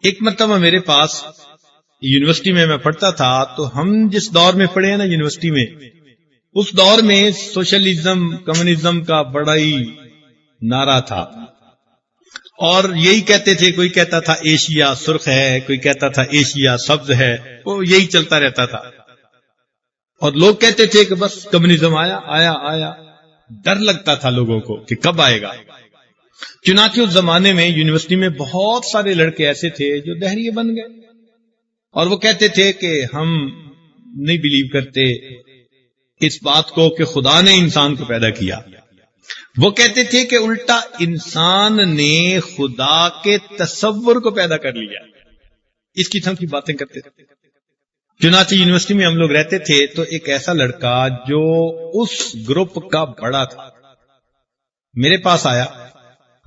ایک مرتبہ میرے پاس یونیورسٹی میں پڑھتا تھا، تو ہم جس دور میں پڑھے ہیں نا یونیورسٹی میں، اس دور میں سوشلزم کمیونزم کا بڑا ہی نعرہ تھا، اور یہی کہتے تھے، کوئی کہتا تھا ایشیا سرخ ہے، کوئی کہتا تھا ایشیا سبز ہے، وہ یہی چلتا رہتا تھا، اور لوگ کہتے تھے کہ بس کمیونزم آیا آیا آیا، ڈر لگتا تھا لوگوں کو کہ کب آئے گا۔ چنانچہ اس زمانے میں یونیورسٹی میں بہت سارے لڑکے ایسے تھے جو دہریے بن گئے، اور وہ کہتے تھے کہ ہم نہیں بلیو کرتے اس بات کو کہ خدا نے انسان کو پیدا کیا، وہ کہتے تھے کہ الٹا انسان نے خدا کے تصور کو پیدا کر لیا، اس قسم کی باتیں کرتے تھے۔ چنانچہ یونیورسٹی میں ہم لوگ رہتے تھے، تو ایک ایسا لڑکا جو اس گروپ کا بڑا تھا میرے پاس آیا،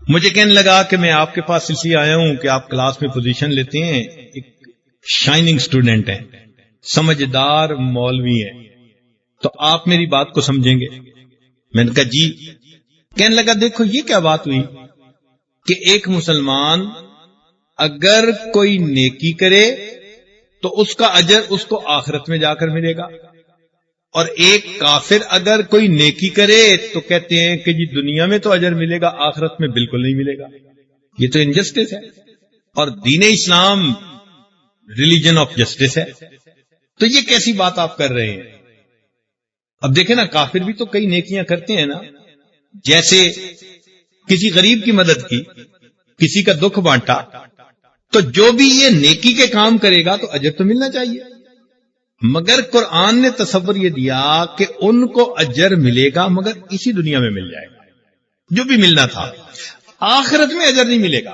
مجھے کہنے لگا کہ میں آپ کے پاس اس لیے آیا ہوں کہ آپ کلاس میں پوزیشن لیتے ہیں، ایک شائننگ اسٹوڈنٹ ہیں، سمجھدار مولوی ہیں، تو آپ میری بات کو سمجھیں گے؟ میں نے کہا جی۔ کہنے لگا دیکھو یہ کیا بات ہوئی کہ ایک مسلمان اگر کوئی نیکی کرے تو اس کا اجر اس کو آخرت میں جا کر ملے گا، اور ایک کافر اگر کوئی نیکی کرے تو کہتے ہیں کہ جی دنیا میں تو اجر ملے گا، آخرت میں بالکل نہیں ملے گا۔ یہ تو انجسٹس ہے، اور دین اسلام ریلیجن آف جسٹس ہے، تو یہ کیسی بات آپ کر رہے ہیں؟ اب دیکھیں نا، کافر بھی تو کئی نیکیاں کرتے ہیں نا، جیسے کسی غریب کی مدد کی، کسی کا دکھ بانٹا، تو جو بھی یہ نیکی کے کام کرے گا تو اجر تو ملنا چاہیے، مگر قرآن نے تصور یہ دیا کہ ان کو اجر ملے گا مگر اسی دنیا میں مل جائے گا جو بھی ملنا تھا، آخرت میں اجر نہیں ملے گا۔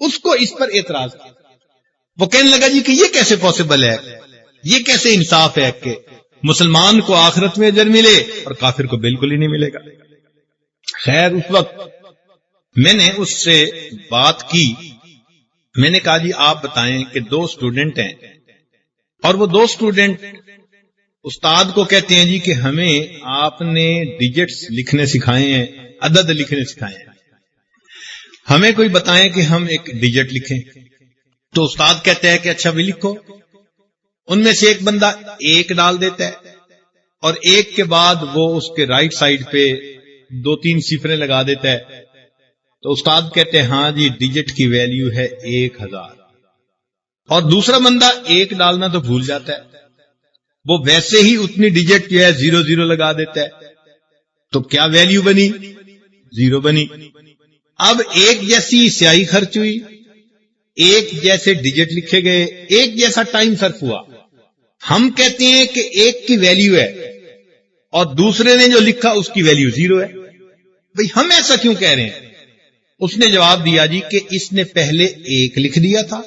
اس کو اس پر اعتراض تھا، وہ کہنے لگا جی کہ یہ کیسے پاسبل ہے، یہ کیسے انصاف ہے کہ مسلمان کو آخرت میں اجر ملے اور کافر کو بالکل ہی نہیں ملے گا۔ خیر اس وقت میں نے اس سے بات کی، میں نے کہا جی آپ بتائیں کہ 2 اسٹوڈنٹ ہیں، اور وہ 2 اسٹوڈنٹ استاد کو کہتے ہیں جی کہ ہمیں آپ نے ڈیجٹس لکھنے سکھائے ہیں، عدد لکھنے سکھائے ہیں، ہمیں کوئی بتائیں کہ ہم ایک ڈیجٹ لکھیں۔ تو استاد کہتے ہیں کہ اچھا بھی لکھو۔ ان میں سے ایک بندہ 1 ڈال دیتا ہے، اور 1 کے بعد وہ اس کے رائٹ سائڈ پہ 2-3 صفریں لگا دیتا ہے، تو استاد کہتے ہیں ہاں جی ڈیجٹ کی ویلیو ہے 1000، اور دوسرا بندہ 1 ڈالنا تو بھول جاتا ہے، وہ ویسے ہی اتنی ڈیجٹ جو ہے 00 لگا دیتا ہے، تو کیا ویلیو بنی؟ 0 بنی۔ اب ایک جیسی سیاہی خرچ ہوئی، ایک جیسے ڈیجٹ لکھے گئے، ایک جیسا ٹائم صرف ہوا۔ ہم کہتے ہیں کہ ایک کی ویلیو ہے اور دوسرے نے جو لکھا اس کی ویلیو 0 ہے، بھئی ہم ایسا کیوں کہہ رہے ہیں؟ اس نے جواب دیا جی کہ اس نے پہلے 1 لکھ دیا تھا،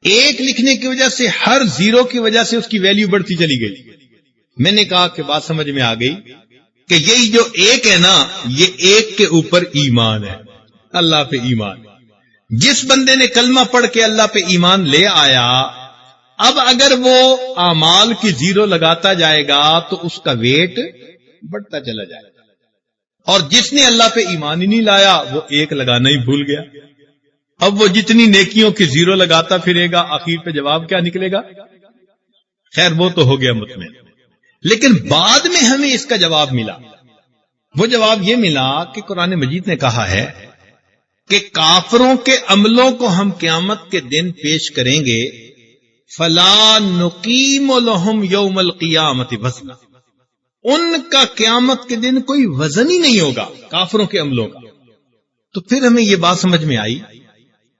1 لکھنے کی وجہ سے ہر 0 کی وجہ سے اس کی ویلیو بڑھتی چلی گئی۔ میں نے کہا کہ بات سمجھ میں آ گئی کہ یہی جو 1 ہے نا، یہ 1 کے اوپر ایمان ہے، اللہ پہ ایمان۔ جس بندے نے کلمہ پڑھ کے اللہ پہ ایمان لے آیا، اب اگر وہ اعمال کی 0 لگاتا جائے گا تو اس کا ویٹ بڑھتا چلا جائے گا، اور جس نے اللہ پہ ایمان ہی نہیں لایا وہ 1 لگانا ہی بھول گیا، اب وہ جتنی نیکیوں کی 0 لگاتا پھرے گا، آخر پہ جواب کیا نکلے گا؟ خیر وہ تو ہو گیا مطمئن، لیکن بعد میں ہمیں اس کا جواب ملا۔ وہ جواب یہ ملا کہ قرآن مجید نے کہا ہے کہ کافروں کے عملوں کو ہم قیامت کے دن پیش کریں گے، فَلَا نُقِيمُ لَهُمْ يَوْمَ الْقِيَامَةِ وَزْنًا، ان کا قیامت کے دن کوئی وزن ہی نہیں ہوگا کافروں کے عملوں کا۔ تو پھر ہمیں یہ بات سمجھ میں آئی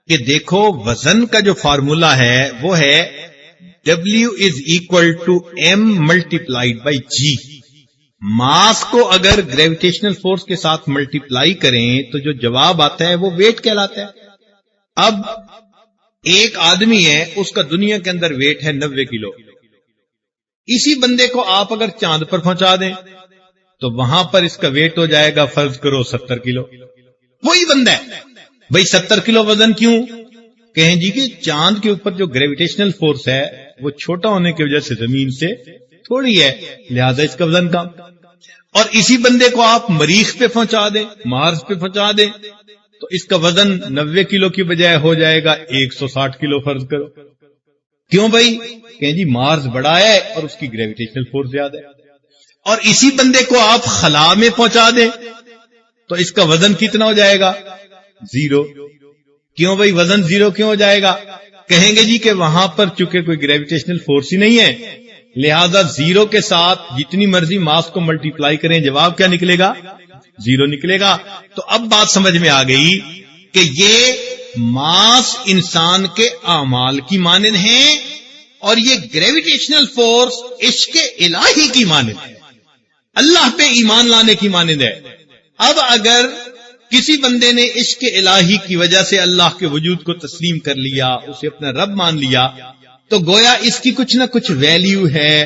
کہ دیکھو وزن کا جو فارمولا ہے وہ ہے W = M × G۔ ماس کو اگر گریویٹیشنل فورس کے ساتھ ملٹیپلائی کریں تو جو جواب آتا ہے وہ ویٹ کہلاتا ہے۔ اب ایک آدمی ہے، اس کا دنیا کے اندر ویٹ ہے 90 کلو، اسی بندے کو آپ اگر چاند پر پہنچا دیں تو وہاں پر اس کا ویٹ ہو جائے گا فرض کرو 70 کلو، وہی بندہ ہے۔ بھئی 70 کلو وزن کیوں؟ کہیں جی کہ چاند کے اوپر جو گریویٹیشنل فورس ہے وہ چھوٹا ہونے کی وجہ سے زمین سے تھوڑی ہے، لہذا اس کا وزن کم۔ اور اسی بندے کو آپ مریخ پہ پہنچا دیں، مارس پہ پہنچا دیں تو اس کا وزن 90 کلو کی بجائے ہو جائے گا 160 کلو فرض کرو. کیوں بھائی؟ کہ جی مارس بڑا ہے اور اس کی گریویٹیشنل فورس زیادہ ہے. اور اسی بندے کو آپ خلا میں پہنچا دیں تو اس کا وزن کتنا ہو جائے گا؟ 0. کیوں بھائی وزن 0 کیوں ہو جائے گا؟ کہیں گے جی کہ وہاں پر چونکہ کوئی گریویٹیشنل فورس ہی نہیں ہے، لہذا 0 کے ساتھ جتنی مرضی ماس کو ملٹی پلائی کریں جواب کیا نکلے گا؟ 0 نکلے گا. تو اب بات سمجھ میں آ گئی کہ یہ ماس انسان کے اعمال کی مانند ہیں اور یہ گریویٹیشنل فورس عشق الہی کی مانند ہے، اللہ پہ ایمان لانے کی مانند ہے. اب اگر کسی بندے نے عشق الہی کی وجہ سے اللہ کے وجود کو تسلیم کر لیا، اسے اپنا رب مان لیا، تو گویا اس کی کچھ نہ کچھ ویلیو ہے.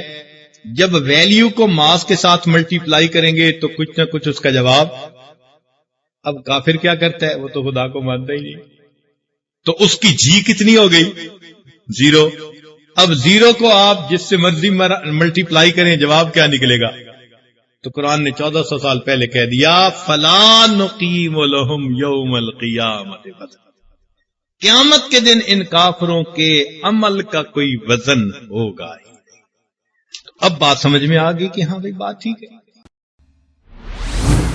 جب ویلیو کو ماس کے ساتھ ملٹی پلائی کریں گے تو کچھ نہ کچھ اس کا جواب. اب کافر کیا کرتا ہے؟ وہ تو خدا کو مانتا ہی نہیں، تو اس کی جی کتنی ہو گئی؟ 0. اب 0 کو آپ جس سے مرضی ملٹی پلائی کریں جواب کیا نکلے گا؟ تو قرآن نے 1400 سال پہلے کہہ دیا فَلَا نُقِيمُ لَهُمْ يَوْمَ الْقِيَامَةِ وَزْنًا. قیامت کے دن ان کافروں کے عمل کا کوئی وزن ہوگا ہی. اب بات سمجھ میں آ گئی کہ ہاں بھائی بات ٹھیک ہے.